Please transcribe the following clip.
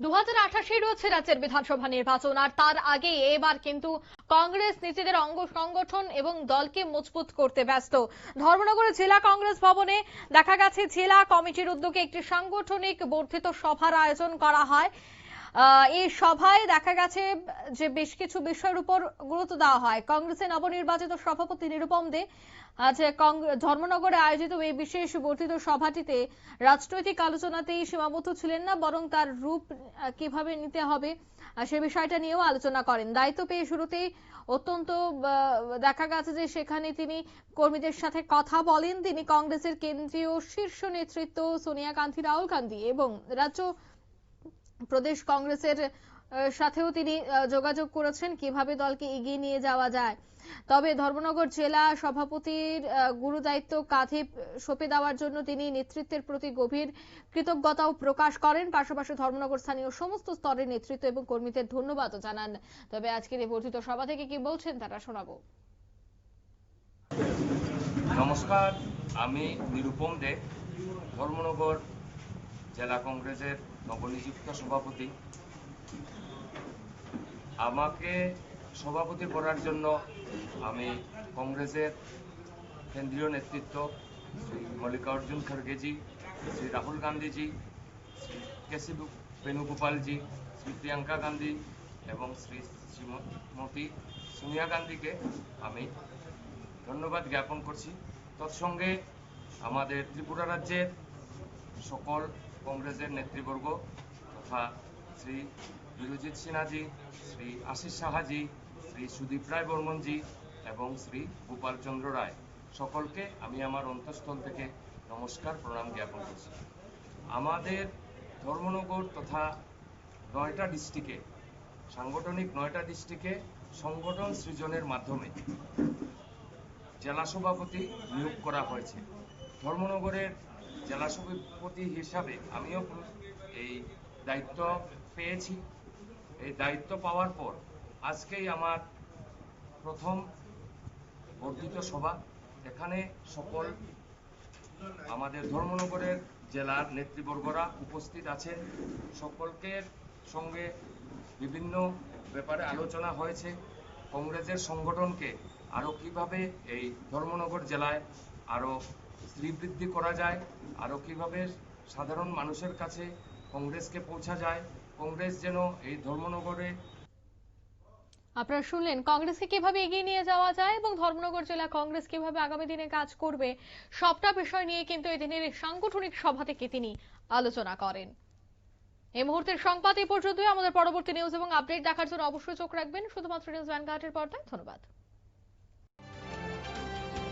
2028 রয়েছে রাজ্যের বিধানসভা নির্বাচন, আর তার আগে এবার কিন্তু কংগ্রেস নিজেদের অঙ্গ সংগঠন এবং দলকে মজবুত করতে ব্যস্ত। ধর্মনগরের জেলা কংগ্রেস ভবনে দেখা গেছে জেলা কমিটির উদ্যোগে একটি সাংগঠনিক বর্ধিত সভার আয়োজন করা হয়। এই সভায় দেখা গেছে যে বেশ কিছু বিষয়ের উপর গুরুত্ব দেওয়া হয়। কংগ্রেসের নবনির্বাচিত সভাপতি নিরুপম দে আজ ধর্মনগরে আয়োজিত এই বিশেষ বর্ধিত সভাটিতে রাজনৈতিক আলোচনাতেই সীমাবদ্ধ ছিলেন না, বরং তার রূপ কিভাবে নিতে হবে সে বিষয়টা নিয়েও আলোচনা করেন। দায়িত্ব পেয়ে শুরুতেই অত্যন্ত দেখা গেছে যে সেখানে তিনি কর্মীদের সাথে কথা বলেন। তিনি কংগ্রেসের কেন্দ্রীয় শীর্ষ নেতৃত্ব সোনিয়া গান্ধী, রাহুল গান্ধী এবং রাজ্য প্রদেশ কংগ্রেসের সাথেও তিনি যোগাযোগ করেছেন কিভাবে দলকে এগিয়ে নিয়ে যাওয়া যায়। তবে ধর্মনগর জেলা সভাপতির গুরু দায়িত্ব কাঁধে সঁপে দেওয়ার জন্য তিনি নেতৃত্বের প্রতি গভীর কৃতজ্ঞতাও প্রকাশ করেন। পাশাপাশি ধর্মনগর স্থানীয় সমস্ত স্তরের নেতৃত্ব এবং কর্মীদের ধন্যবাদও জানান। তবে আজকের এই বর্ধিত সভা থেকে কি বলছেন তারা শোনাবো। নমস্কার, আমি নিরুপম দে, ধর্মনগর জেলা কংগ্রেসের নবনিযুক্ত সভাপতি। আমাকে সভাপতি করার জন্য আমি কংগ্রেসের কেন্দ্রীয় নেতৃত্ব শ্রী মল্লিকার্জুন খড়গেজি, শ্রী রাহুল গান্ধীজি, শ্রী কেসি বেণুগোপালজি, শ্রী প্রিয়াঙ্কা গান্ধী এবং শ্রীমতী সোনিয়া গান্ধীকে আমি ধন্যবাদ জ্ঞাপন করছি। তৎসঙ্গে আমাদের ত্রিপুরা রাজ্যের সকল কংগ্রেসের নেতৃবর্গ তথা শ্রী বিরজিৎ সিনহাজি, শ্রী আশিস সাহাজি, শ্রী সুদীপ রায় বর্মনজি এবং শ্রী গোপাল চন্দ্র রায়, সকলকে আমি আমার অন্তঃস্থল থেকে নমস্কার প্রণাম জ্ঞাপন করছি। আমাদের ধর্মনগর তথা 9টা ডিস্ট্রিক্টে সাংগঠনিক 9টা ডিস্ট্রিক্টে সংগঠন সৃজনের মাধ্যমে জেলা সভাপতি নিয়োগ করা হয়েছে। ধর্মনগরের জেলা সভাপতি হিসাবে আমিও এই দায়িত্ব পেয়েছি। এই দায়িত্ব পাওয়ার পর আজকেই আমার প্রথম বর্ধিত সভা। এখানে সকল আমাদের ধর্মনগরের জেলার নেতৃবর্গরা উপস্থিত আছেন। সকলকে সঙ্গে বিভিন্ন ব্যাপারে আলোচনা হয়েছে। কংগ্রেসের সংগঠনকে আরও কিভাবে এই ধর্মনগর জেলায় আরও শ্রীবৃদ্ধি করা যায়, আরও কিভাবে সাধারণ মানুষের কাছে কংগ্রেসকে পৌঁছা যায়, কংগ্রেস যেন এই ধর্মনগরে। আপনারা শুনলেন কংগ্রেসকে কিভাবে এগিয়ে নিয়ে যাওয়া যায় এবং ধর্মনগর জেলা কংগ্রেস কিভাবে আগামী দিনে কাজ করবে, সবটা বিষয় নিয়ে কিন্তু এই দিনের সাংগঠনিক সভা থেকে তিনি আলোচনা করেন। এই মুহূর্তের সংবাদ এই পর্যন্তই। আমাদের পরবর্তী নিউজ এবং আপডেট দেখার জন্য অবশ্যই চোখ রাখবেন শুধুমাত্র নিউজ ভ্যানগার্ডের পর্দায়। ধন্যবাদ।